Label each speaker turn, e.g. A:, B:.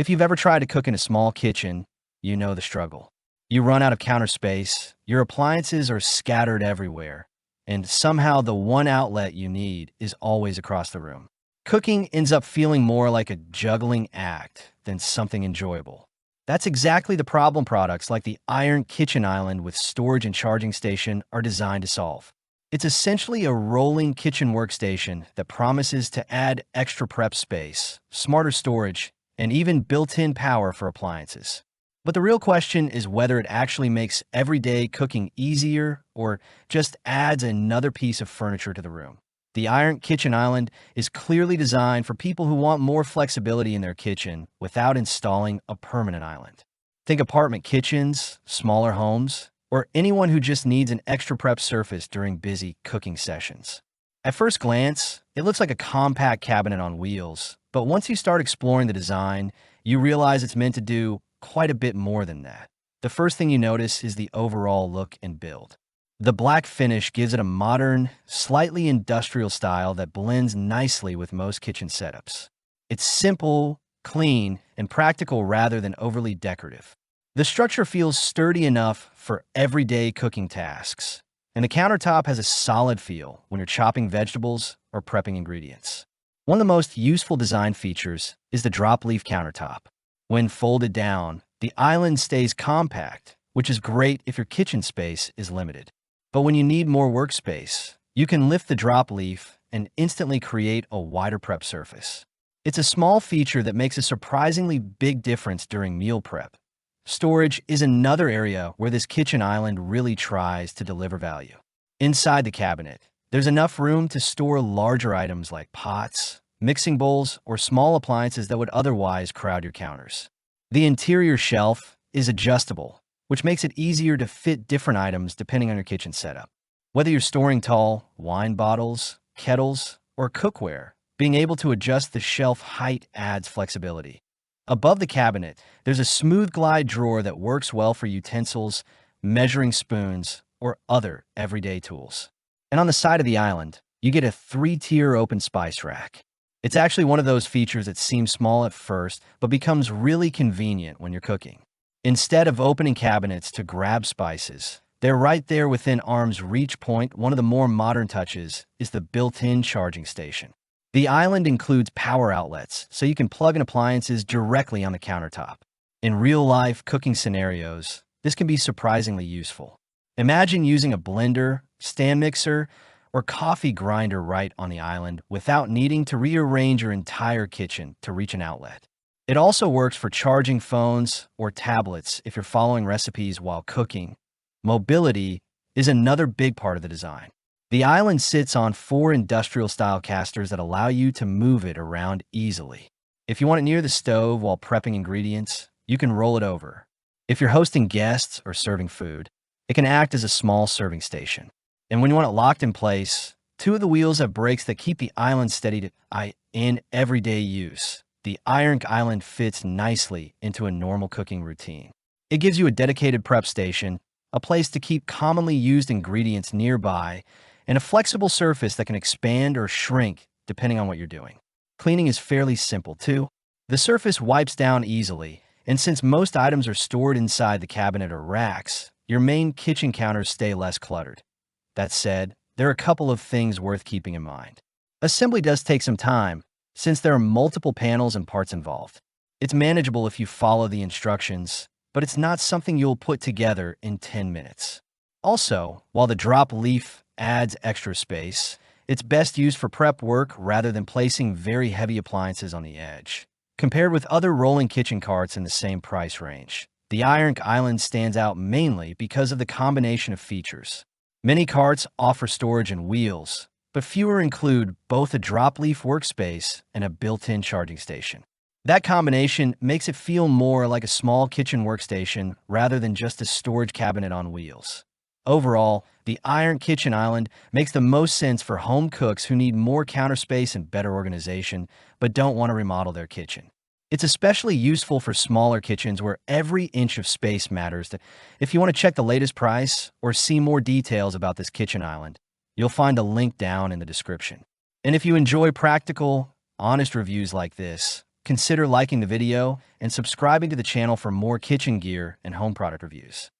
A: If you've ever tried to cook in a small kitchen, you know the struggle. You run out of counter space, your appliances are scattered everywhere, and somehow the one outlet you need is always across the room. Cooking ends up feeling more like a juggling act than something enjoyable. That's exactly the problem products like the IRONCK Kitchen Island with storage and charging station are designed to solve. It's essentially a rolling kitchen workstation that promises to add extra prep space, smarter storage, and even built-in power for appliances. But the real question is whether it actually makes everyday cooking easier or just adds another piece of furniture to the room. The IRONCK Kitchen Island is clearly designed for people who want more flexibility in their kitchen without installing a permanent island. Think apartment kitchens, smaller homes, or anyone who just needs an extra prep surface during busy cooking sessions. At first glance, it looks like a compact cabinet on wheels, but once you start exploring the design, you realize it's meant to do quite a bit more than that. The first thing you notice is the overall look and build. The black finish gives it a modern, slightly industrial style that blends nicely with most kitchen setups. It's simple, clean, and practical rather than overly decorative. The structure feels sturdy enough for everyday cooking tasks, and the countertop has a solid feel when you're chopping vegetables or prepping ingredients. One of the most useful design features is the drop leaf countertop. When folded down, the island stays compact, which is great if your kitchen space is limited. But when you need more workspace, you can lift the drop leaf and instantly create a wider prep surface. It's a small feature that makes a surprisingly big difference during meal prep. Storage is another area where this kitchen island really tries to deliver value. Inside the cabinet, there's enough room to store larger items like pots, mixing bowls, or small appliances that would otherwise crowd your counters. The interior shelf is adjustable, which makes it easier to fit different items depending on your kitchen setup. Whether you're storing tall wine bottles, kettles, or cookware, being able to adjust the shelf height adds flexibility. Above the cabinet, there's a smooth glide drawer that works well for utensils, measuring spoons, or other everyday tools. And on the side of the island, you get a 3-tier open spice rack. It's actually one of those features that seems small at first, but becomes really convenient when you're cooking. Instead of opening cabinets to grab spices, they're right there within arm's reach point. One of the more modern touches is the built-in charging station. The island includes power outlets, so you can plug in appliances directly on the countertop. In real-life cooking scenarios, this can be surprisingly useful. Imagine using a blender, stand mixer, or coffee grinder right on the island without needing to rearrange your entire kitchen to reach an outlet. It also works for charging phones or tablets if you're following recipes while cooking. Mobility is another big part of the design. The island sits on 4 industrial-style casters that allow you to move it around easily. If you want it near the stove while prepping ingredients, you can roll it over. If you're hosting guests or serving food, it can act as a small serving station. And when you want it locked in place, 2 of the wheels have brakes that keep the island steady in everyday use. The IRONCK Island fits nicely into a normal cooking routine. It gives you a dedicated prep station, a place to keep commonly used ingredients nearby, and a flexible surface that can expand or shrink depending on what you're doing. Cleaning is fairly simple too. The surface wipes down easily, and since most items are stored inside the cabinet or racks, your main kitchen counters stay less cluttered. That said, there are a couple of things worth keeping in mind. Assembly does take some time, since there are multiple panels and parts involved. It's manageable if you follow the instructions, but it's not something you'll put together in 10 minutes. Also, while the drop leaf adds extra space, it's best used for prep work rather than placing very heavy appliances on the edge. Compared with other rolling kitchen carts in the same price range, the IRONCK Island stands out mainly because of the combination of features. Many carts offer storage and wheels, but fewer include both a drop leaf workspace and a built-in charging station. That combination makes it feel more like a small kitchen workstation rather than just a storage cabinet on wheels. Overall, the IRONCK Kitchen Island makes the most sense for home cooks who need more counter space and better organization, but don't want to remodel their kitchen. It's especially useful for smaller kitchens where every inch of space matters. If you want to check the latest price or see more details about this kitchen island, you'll find a link down in the description. And if you enjoy practical, honest reviews like this, consider liking the video and subscribing to the channel for more kitchen gear and home product reviews.